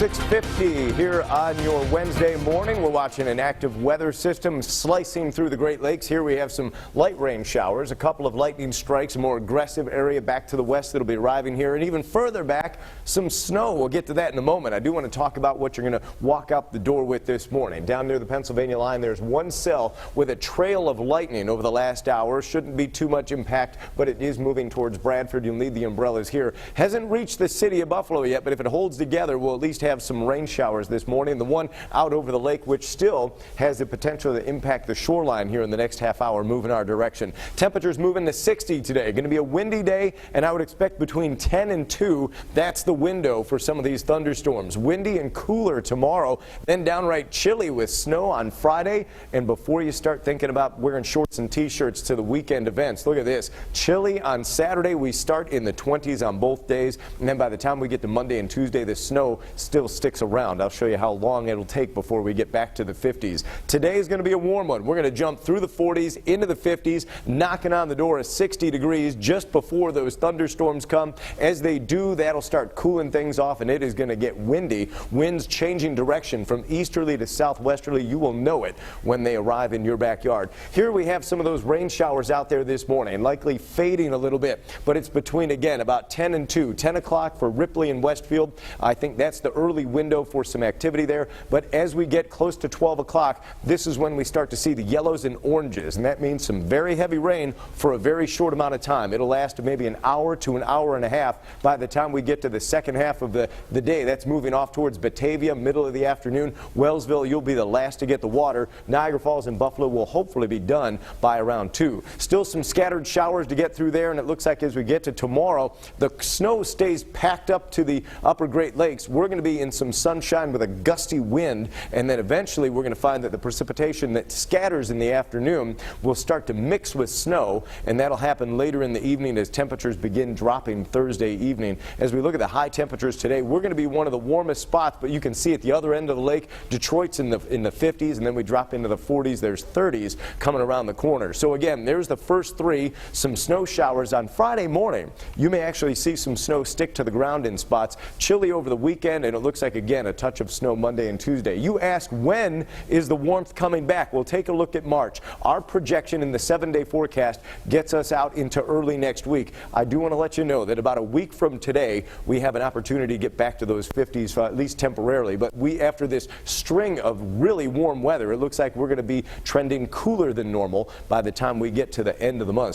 6:50 here on your Wednesday morning. We're watching an active weather system slicing through the Great Lakes. Here we have some light rain showers, a couple of lightning strikes, a more aggressive area back to the west that'll be arriving here, and even further back, some snow. We'll get to that in a moment. I do want to talk about what you're going to walk out the door with this morning. Down near the Pennsylvania line, there's one cell with a trail of lightning over the last hour. Shouldn't be too much impact, but it is moving towards Bradford. You'll need the umbrellas here. Hasn't reached the city of Buffalo yet, but if it holds together, we'll at least have some rain showers this morning. The one out over the lake, which still has the potential to impact the shoreline here in the next half hour, moving our direction. Temperatures moving to 60 today. Going to be a windy day, and I would expect between 10 and 2. That's the window for some of these thunderstorms. Windy and cooler tomorrow, then downright chilly with snow on Friday. And before you start thinking about wearing shorts and t-shirts to the weekend events, look at this. Chilly on Saturday. We start in the 20s on both days, and then by the time we get to Monday and Tuesday, the snow still sticks around. I'll show you how long it'll take before we get back to the 50s. Today is going to be a warm one. We're going to jump through the 40s into the 50s, knocking on the door of 60 degrees just before those thunderstorms come. As they do, that'll start cooling things off, and it is going to get windy. Winds changing direction from easterly to southwesterly. You will know it when they arrive in your backyard. Here we have some of those rain showers out there this morning, likely fading a little bit, but it's between, again, about 10 and 2. 10 o'clock for Ripley and Westfield. I think that's the early window for some activity there, but as we get close to 12 o'clock, this is when we start to see the yellows and oranges, and that means some very heavy rain for a very short amount of time. It'll last maybe an hour to an hour and a half by the time we get to the second half of the day. That's moving off towards Batavia, middle of the afternoon. Wellsville, you'll be the last to get the water. Niagara Falls and Buffalo will hopefully be done by around 2. Still some scattered showers to get through there, and it looks like as we get to tomorrow, the snow stays packed up to the upper Great Lakes. We're going to be in some sunshine with a gusty wind, and then eventually we're going to find that the precipitation that scatters in the afternoon will start to mix with snow, and that'll happen later in the evening as temperatures begin dropping Thursday evening. As we look at the high temperatures today, we're going to be one of the warmest spots, but you can see at the other end of the lake, Detroit's in the 50s, and then we drop into the 40s. There's 30s coming around the corner. So again, there's the first 3. Some snow showers on Friday morning. You may actually see some snow stick to the ground in spots. Chilly over the weekend, and it looks like, again, a touch of snow Monday and Tuesday. You ask, when is the warmth coming back? We'll take a look at March. Our projection in the 7-day forecast gets us out into early next week. I do want to let you know that about a week from today, we have an opportunity to get back to those 50s, at least temporarily. But after this string of really warm weather, it looks like we're going to be trending cooler than normal by the time we get to the end of the month.